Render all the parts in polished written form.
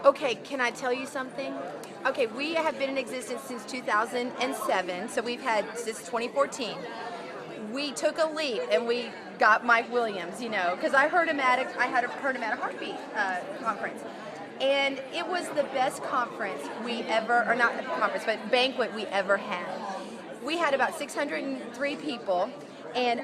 Okay, can I tell you something? Okay, we have been in existence since 2007, so we've had since 2014. We took a leap and we got Mike Williams, because I heard him at a Heartbeat conference. And it was the best conference we ever, or not conference, but banquet we ever had. We had about 603 people, and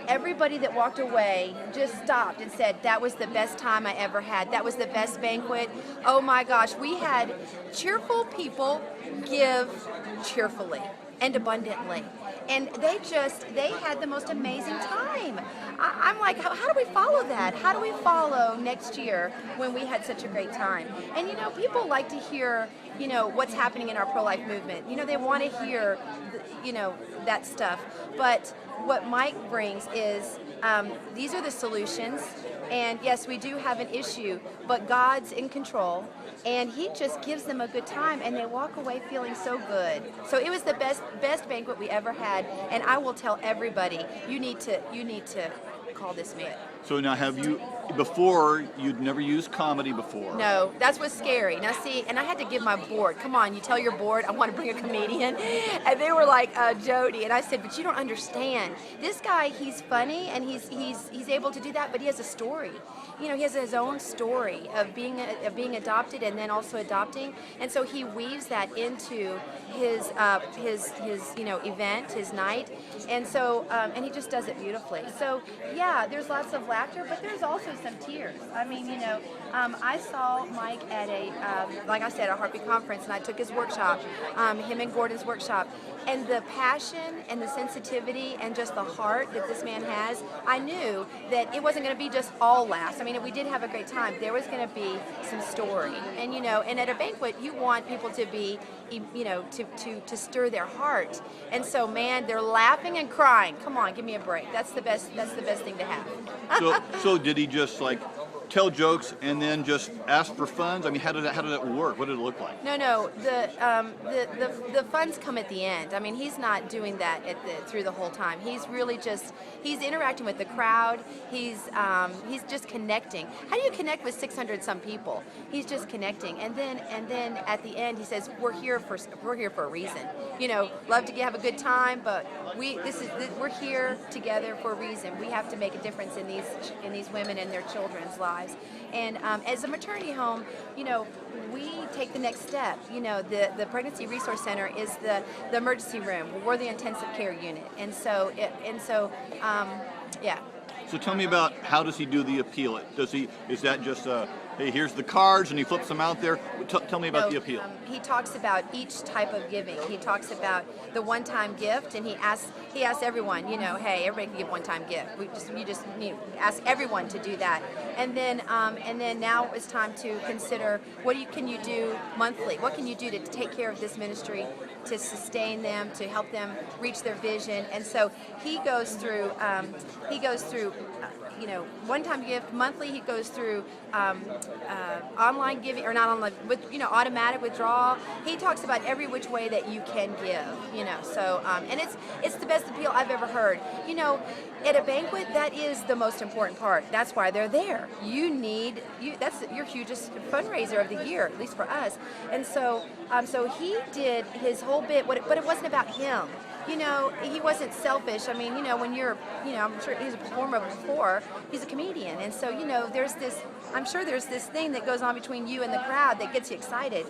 everybody that walked away just stopped and said, that was the best time I ever had. That was the best banquet. Oh my gosh, we had cheerful people give cheerfully and abundantly. And they had the most amazing time. I'm like, how do we follow that? How do we follow next year when we had such a great time? And people like to hear, what's happening in our pro-life movement. They want to hear, that stuff. But what Mike brings is, these are the solutions. And yes, we do have an issue, but God's in control. And he just gives them a good time, and they walk away feeling so good. So it was the best banquet we ever had, and I will tell everybody, you need to call this man. So now, have you, before, you'd never used comedy before? No, that's what's scary. Now see, and I had to give my board, come on, you tell your board, I want to bring a comedian. And they were like, Jody. And I said, but you don't understand. This guy, he's funny, and he's able to do that, but he has a story. He has his own story of being adopted and then also adopting. And so he weaves that into his event, his night. And so, and he just does it beautifully. So yeah, there's lots of laughter, but there's also some tears. I mean, I saw Mike at like I said, a Heartbeat conference, and I took his workshop, him and Gordon's workshop, and the passion and the sensitivity and just the heart that this man has, I knew that it wasn't going to be just all laughs. I mean, we did have a great time. There was going to be some story, and and at a banquet, you want people to be, to stir their heart, and so man, they're laughing and crying. Come on, give me a break. That's the best thing to have. So did he just like tell jokes and then just ask for funds? I mean, how did that work? What did it look like? No. The funds come at the end. I mean, he's not doing that through the whole time. He's really he's interacting with the crowd. He's just connecting. How do you connect with 600 some people? He's just connecting, and then at the end he says, we're here for a reason. Love to have a good time, but we're here together for a reason. We have to make a difference in these women and their children's lives. And as a maternity home, we take the next step. The Pregnancy Resource Center is the emergency room. We're the intensive care unit, and so yeah. So tell me about, how does he do the appeal? Is that just hey, here's the cards and he flips them out there? Tell me about the appeal. He talks about each type of giving. He talks about the one-time gift, and he asks everyone, hey, everybody can give one-time gift. You just need to ask everyone to do that. And then now it's time to consider, can you do monthly? What can you do to take care of this ministry, to sustain them, to help them reach their vision? And so he goes through one-time gift. Monthly, he goes through online giving, or not online, with automatic withdrawal. He talks about every which way that you can give. So and it's the best appeal I've ever heard. At a banquet, that is the most important part. That's why they're there. That's your hugest fundraiser of the year, at least for us. And so he did his whole bit, but it wasn't about him. He wasn't selfish. I mean, when you're, I'm sure he's a performer before, he's a comedian. And so, I'm sure there's this thing that goes on between you and the crowd that gets you excited.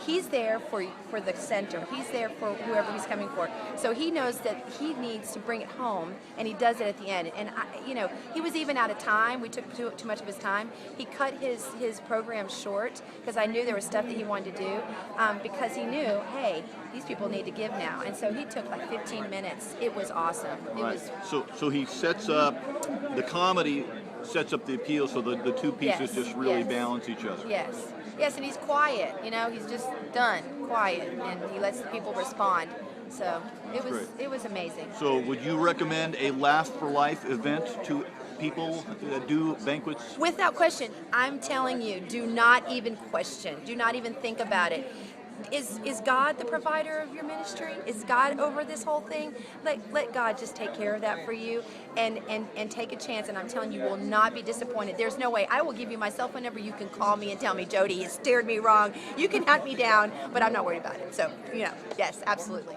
He's there for the center. He's there for whoever he's coming for. So he knows that he needs to bring it home, and he does it at the end. And he was even out of time. We took too much of his time. He cut his program short because I knew there was stuff that he wanted to do, because he knew, hey, these people need to give now. And so he took like 15 minutes. It was awesome. Right. So he sets up the comedy. Sets up the appeal so the two pieces just really balance each other. Yes, and he's quiet. He's just done, quiet, and he lets the people respond. So it was amazing. So would you recommend a Laugh for Life event to people that do banquets? Without question. I'm telling you, do not even question. Do not even think about it. is God the provider of your ministry? Is God over this whole thing? Let God just take care of that for you, and take a chance. And I'm telling you, you will not be disappointed. There's no way. I will give you my cell phone number. You can call me and tell me, Jody, you steered me wrong. You can hunt me down, but I'm not worried about it. So, yes, absolutely.